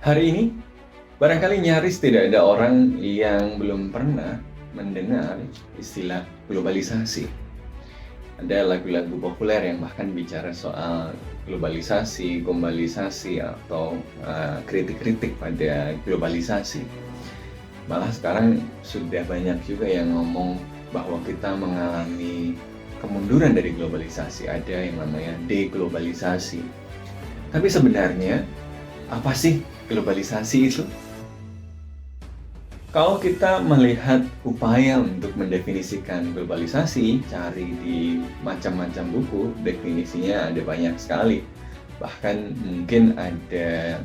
Hari ini, barangkali nyaris tidak ada orang yang belum pernah mendengar istilah globalisasi. Ada lagu-lagu populer yang bahkan bicara soal globalisasi, globalisasi, atau kritik-kritik pada globalisasi. Malah sekarang sudah banyak juga yang ngomong bahwa kita mengalami kemunduran dari globalisasi. Ada yang namanya deglobalisasi. Tapi sebenarnya, apa sih globalisasi itu? Kalau kita melihat upaya untuk mendefinisikan globalisasi, cari di macam-macam buku, definisinya ada banyak sekali. Bahkan mungkin ada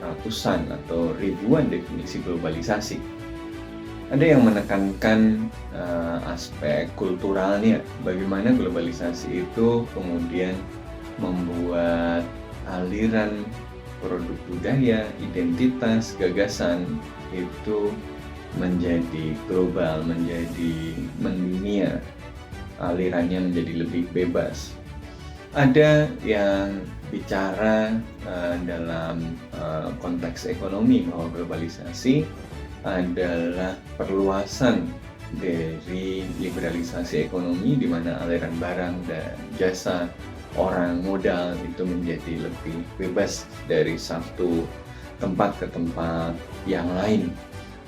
ratusan atau ribuan definisi globalisasi. Ada yang menekankan aspek kulturalnya, bagaimana globalisasi itu kemudian membuat aliran produk budaya, identitas, gagasan itu menjadi global, menjadi mendunia, alirannya menjadi lebih bebas. Ada yang bicara dalam konteks ekonomi bahwa globalisasi adalah perluasan dari liberalisasi ekonomi di mana aliran barang dan jasa orang modal itu menjadi lebih bebas dari satu tempat ke tempat yang lain.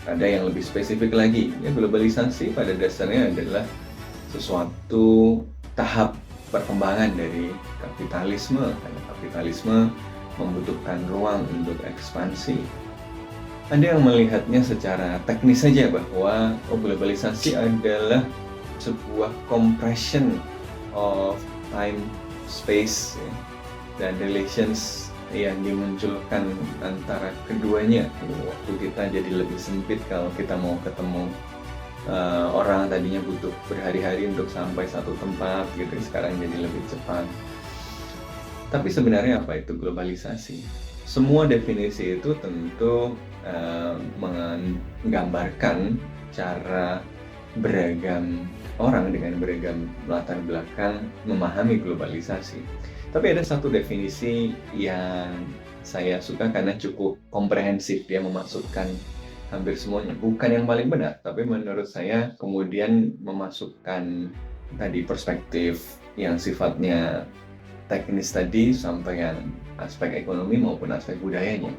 Ada yang lebih spesifik lagi, ya globalisasi pada dasarnya adalah sesuatu tahap perkembangan dari kapitalisme, karena kapitalisme membutuhkan ruang untuk ekspansi. Ada yang melihatnya secara teknis saja bahwa globalisasi adalah sebuah compression of time, space, ya, dan relations yang dimunculkan antara keduanya. Waktu kita jadi lebih sempit kalau kita mau ketemu orang tadinya butuh berhari-hari untuk sampai satu tempat gitu, sekarang jadi lebih cepat. Tapi sebenarnya apa itu globalisasi? Semua definisi itu tentu menggambarkan cara beragam orang dengan beragam latar belakang memahami globalisasi. Tapi ada satu definisi yang saya suka karena cukup komprehensif, dia memasukkan hampir semuanya. Bukan yang paling benar, tapi menurut saya kemudian memasukkan tadi perspektif yang sifatnya teknis tadi sampai yang aspek ekonomi maupun aspek budayanya.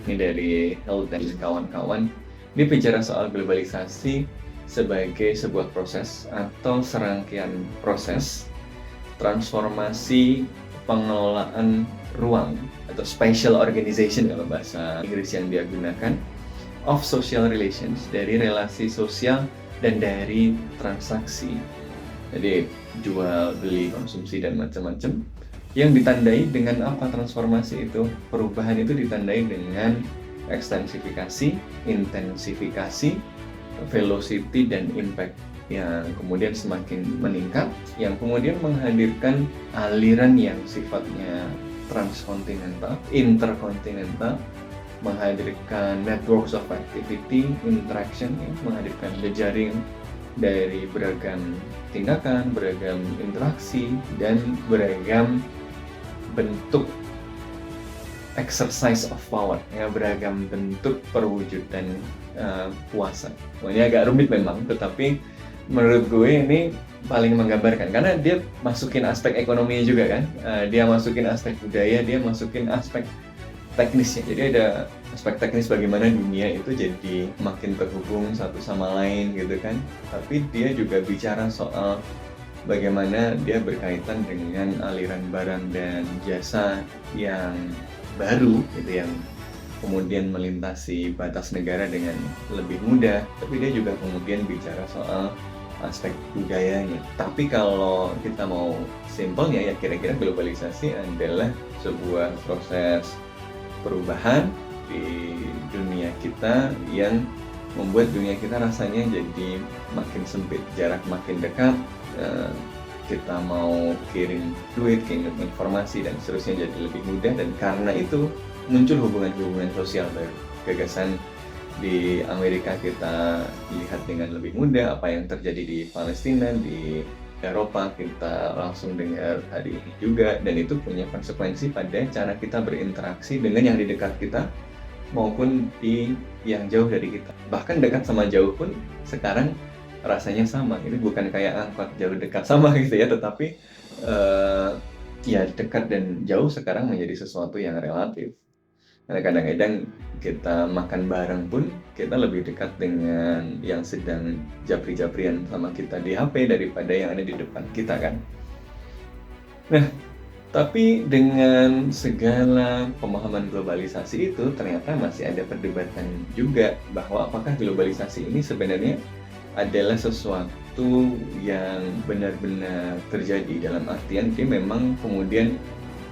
Ini dari Held dan kawan-kawan. Ini bicara soal globalisasi sebagai sebuah proses atau serangkaian proses transformasi pengelolaan ruang atau spatial organization kalau bahasa Inggris yang dia gunakan, of social relations, dari relasi sosial dan dari transaksi. Jadi jual, beli, konsumsi dan macam-macam. Yang ditandai dengan apa transformasi itu? Perubahan itu ditandai dengan ekstensifikasi, intensifikasi, velocity dan impact yang kemudian semakin meningkat, yang kemudian menghadirkan aliran yang sifatnya transkontinental, interkontinental, menghadirkan networks of activity, interaction, ya, menghadirkan jejaring dari beragam tindakan, beragam interaksi, dan beragam bentuk exercise of power, ya, beragam bentuk perwujudan kuasa. Ini agak rumit memang, tetapi menurut gue ini paling menggambarkan karena dia masukin aspek ekonominya juga kan, dia masukin aspek budaya, dia masukin aspek teknisnya. Jadi ada aspek teknis bagaimana dunia itu jadi makin terhubung satu sama lain gitu kan. Tapi dia juga bicara soal bagaimana dia berkaitan dengan aliran barang dan jasa yang baru gitu, yang kemudian melintasi batas negara dengan lebih mudah. Tapi dia juga kemudian bicara soal aspek budayanya. Tapi kalau kita mau simpelnya, ya kira-kira globalisasi adalah sebuah proses perubahan di dunia kita yang membuat dunia kita rasanya jadi makin sempit, jarak makin dekat, kita mau kirim duit, kirim informasi dan seterusnya jadi lebih mudah, dan karena itu muncul hubungan-hubungan sosial baru. Gagasan di Amerika kita lihat dengan lebih mudah, apa yang terjadi di Palestina, di Eropa kita langsung dengar hari ini juga, dan itu punya konsekuensi pada cara kita berinteraksi dengan yang di dekat kita maupun di yang jauh dari kita. Bahkan dekat sama jauh pun sekarang rasanya sama. Ini bukan kayak angkot jauh dekat sama gitu ya, tetapi ya dekat dan jauh sekarang menjadi sesuatu yang relatif. Karena kadang-kadang kita makan bareng pun kita lebih dekat dengan yang sedang japri-japrian sama kita di HP daripada yang ada di depan kita kan. Nah, tapi dengan segala pemahaman globalisasi itu ternyata masih ada perdebatan juga bahwa apakah globalisasi ini sebenarnya adalah sesuatu yang benar-benar terjadi, dalam artian dia memang kemudian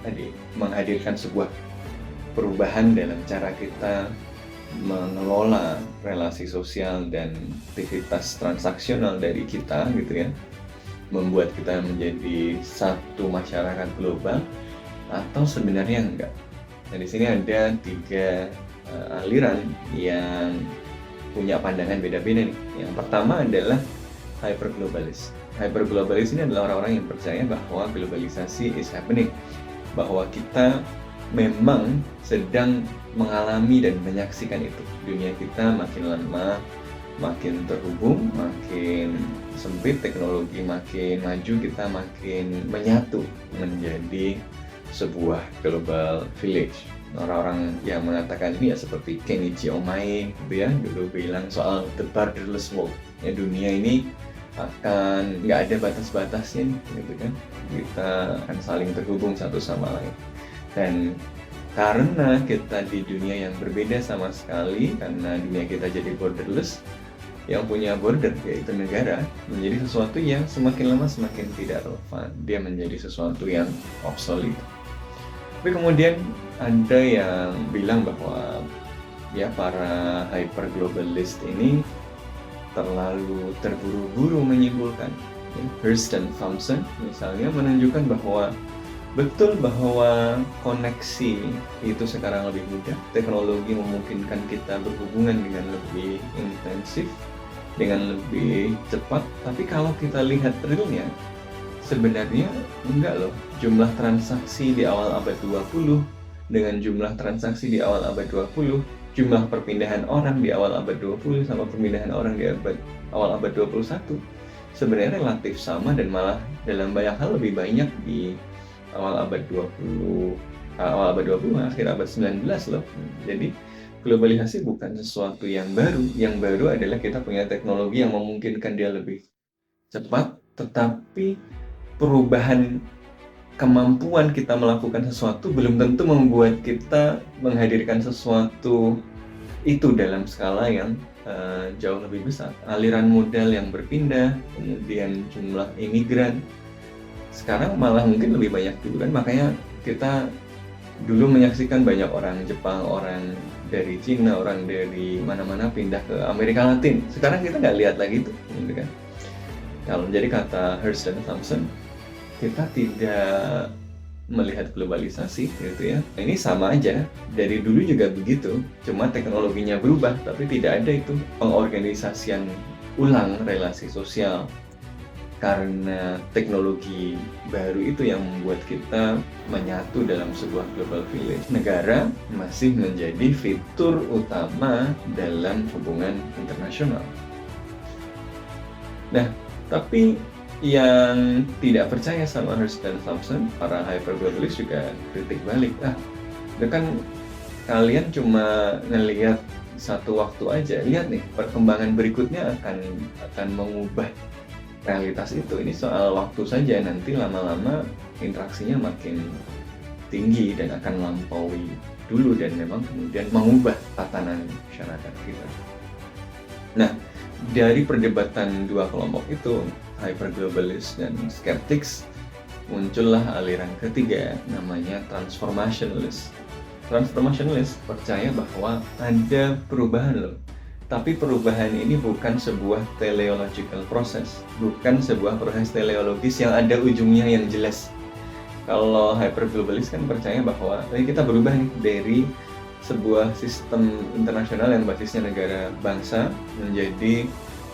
tadi menghadirkan sebuah perubahan dalam cara kita mengelola relasi sosial dan aktivitas transaksional dari kita gitu ya, membuat kita menjadi satu masyarakat global, atau sebenarnya enggak. Nah, di sini ada 3 aliran yang punya pandangan beda-beda nih. Yang pertama adalah hyperglobalist. Hyperglobalist ini adalah orang-orang yang percaya bahwa globalisasi is happening, bahwa kita memang sedang mengalami dan menyaksikan itu. Dunia kita makin lama makin terhubung, makin sempit, teknologi makin maju, kita makin menyatu menjadi sebuah global village. Orang-orang yang mengatakan ini ya seperti Kenichi Omae gitu ya, dulu bilang soal the borderless world. Ya, dunia ini akan nggak ada batas-batasnya gitu kan. Kita akan saling terhubung satu sama lain. Dan karena kita di dunia yang berbeda sama sekali, karena dunia kita jadi borderless, yang punya border yaitu negara menjadi sesuatu yang semakin lama semakin tidak relevan. Dia menjadi sesuatu yang obsolete. Tapi kemudian ada yang bilang bahwa ya para hyperglobalist ini terlalu terburu-buru menyimpulkan. Hirst dan Thompson misalnya menunjukkan bahwa betul bahwa koneksi itu sekarang lebih mudah, teknologi memungkinkan kita berhubungan dengan lebih intensif, dengan lebih cepat, tapi kalau kita lihat realnya, sebenarnya enggak loh. Jumlah transaksi di awal abad 20 dengan jumlah transaksi di awal abad 20, jumlah perpindahan orang di awal abad 20 sama perpindahan orang di awal abad 21 sebenarnya relatif sama, dan malah dalam banyak hal lebih banyak di awal abad 20, akhir abad 19 loh. Jadi globalisasi bukan sesuatu yang baru. Yang baru adalah kita punya teknologi yang memungkinkan dia lebih cepat, tetapi perubahan kemampuan kita melakukan sesuatu belum tentu membuat kita menghadirkan sesuatu itu dalam skala yang jauh lebih besar. Aliran modal yang berpindah, kemudian jumlah imigran sekarang malah mungkin lebih banyak dulu kan. Makanya kita dulu menyaksikan banyak orang Jepang, orang dari Cina, orang dari mana-mana pindah ke Amerika Latin. Sekarang kita nggak lihat lagi itu, gitu kan. Kalau jadi kata Hirst dan Thompson, kita tidak melihat globalisasi gitu ya. Ini sama aja, dari dulu juga begitu, cuma teknologinya berubah, tapi tidak ada itu pengorganisasian ulang relasi sosial. Karena teknologi baru itu yang membuat kita menyatu dalam sebuah global village. Negara masih menjadi fitur utama dalam hubungan internasional. Nah, tapi yang tidak percaya sama Hirst dan Thompson, para hyperglobalist juga kritik balik. Itu kan kalian cuma ngelihat satu waktu aja. Lihat nih, perkembangan berikutnya akan mengubah realitas itu. Ini soal waktu saja, nanti lama-lama interaksinya makin tinggi dan akan melampaui dulu, dan memang kemudian mengubah tatanan masyarakat kita. Nah, dari perdebatan dua kelompok itu, hyperglobalist dan skeptics, muncullah aliran ketiga namanya transformationalist. Transformationalist percaya bahwa ada perubahan loh. Tapi perubahan ini bukan sebuah teleological process, bukan sebuah proses teleologis yang ada ujungnya yang jelas. Kalau hyperglobalist kan percaya bahwa kita berubah nih dari sebuah sistem internasional yang basisnya negara bangsa menjadi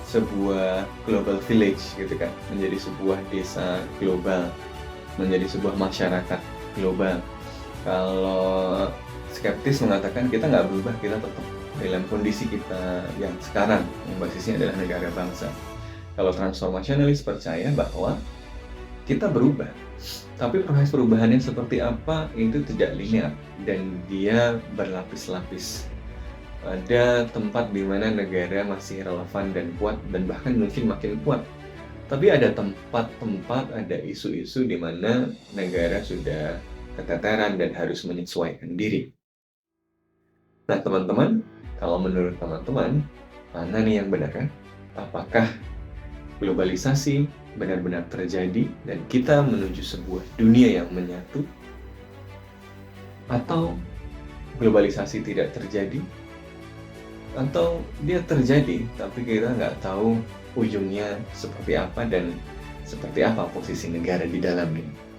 sebuah global village gitu kan, menjadi sebuah desa global, menjadi sebuah masyarakat global. Kalau skeptis mengatakan kita nggak berubah, kita tetap dalam kondisi kita yang sekarang, yang basisnya adalah negara bangsa. Kalau transformasionalis percaya bahwa kita berubah, tapi proses perubahannya seperti apa itu tidak linear dan dia berlapis-lapis. Ada tempat di mana negara masih relevan dan kuat dan bahkan mungkin makin kuat. Tapi ada tempat-tempat, ada isu-isu di mana negara sudah keteteran dan harus menyesuaikan diri. Nah, teman-teman, kalau menurut teman-teman, mana nih yang benar kan? Apakah globalisasi benar-benar terjadi dan kita menuju sebuah dunia yang menyatu? Atau globalisasi tidak terjadi? Atau dia terjadi, tapi kita nggak tahu ujungnya seperti apa dan seperti apa posisi negara di dalamnya?